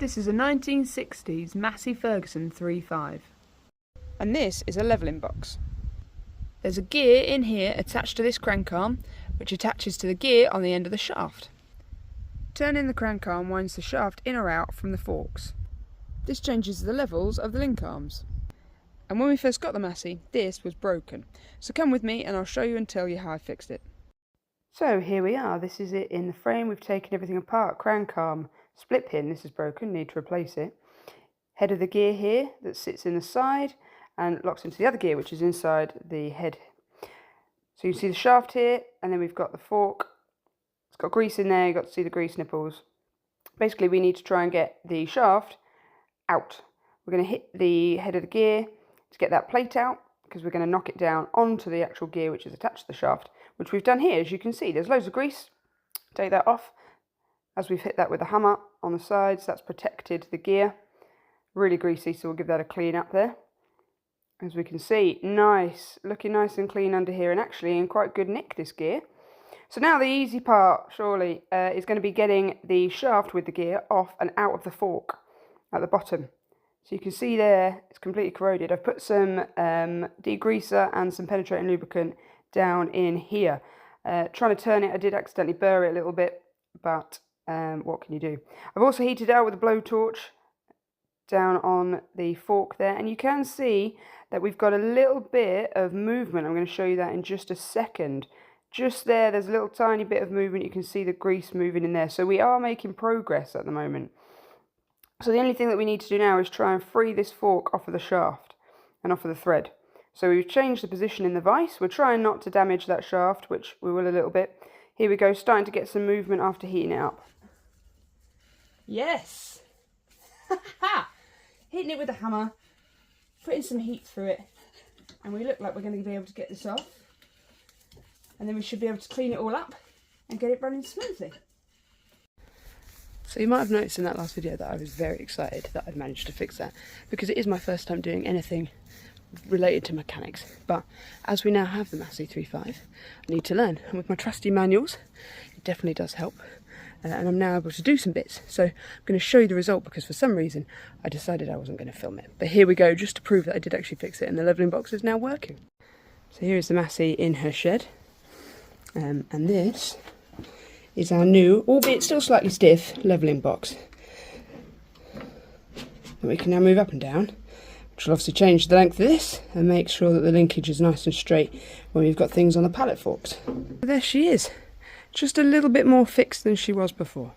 This is a 1960s Massey Ferguson 3.5. And this is a levelling box. There's a gear in here attached to this crank arm, which attaches to the gear on the end of the shaft. Turning the crank arm winds the shaft in or out from the forks. This changes the levels of the link arms. And when we first got the Massey, this was broken. So come with me and I'll show you and tell you how I fixed it. So here we are, this is it in the frame. We've taken everything apart. Crank arm, split pin, this is broken, need to replace it. Head of the gear here that sits in the side and locks into the other gear which is inside the head. So you can see the shaft here, and then we've got the fork. It's got grease in there, you've got to see the grease nipples. Basically we need to try and get the shaft out. We're going to hit the head of the gear to get that plate out, because we're going to knock it down onto the actual gear which is attached to the shaft, which we've done here. As you can see, there's loads of grease. Take that off. As we've hit that with a hammer on the sides, that's protected the gear. Really greasy, so we'll give that a clean up there. As we can see, nice, looking nice and clean under here, and actually in quite good nick, this gear. So now the easy part, surely, is going to be getting the shaft with the gear off and out of the fork at the bottom. So you can see there, it's completely corroded. I've put some degreaser and some penetrating lubricant down in here. Trying to turn it, I did accidentally burr it a little bit, but what can you do? I've also heated it out with a blowtorch down on the fork there, and you can see that we've got a little bit of movement. I'm going to show you that in just a second. Just there's a little tiny bit of movement. You can see the grease moving in there. So we are making progress at the moment. So the only thing that we need to do now is try and free this fork off of the shaft and off of the thread. So we've changed the position in the vise. We're trying not to damage that shaft, which we will a little bit. Here we go, starting to get some movement after heating it up. Yes! Hitting it with a hammer, putting some heat through it, and we look like we're going to be able to get this off. And then we should be able to clean it all up and get it running smoothly. So you might have noticed in that last video that I was very excited that I'd managed to fix that, because it is my first time doing anything related to mechanics. But as we now have the Massey 3.5, I need to learn, and with my trusty manuals it definitely does help. And I'm now able to do some bits, so I'm going to show you the result, because for some reason I decided I wasn't going to film it. But here we go, just to prove that I did actually fix it, and the levelling box is now working. So here is the Massey in her shed, and this is our new, albeit still slightly stiff, levelling box. And we can now move up and down, which will obviously change the length of this and make sure that the linkage is nice and straight when we've got things on the pallet forks. There she is. Just a little bit more fixed than she was before.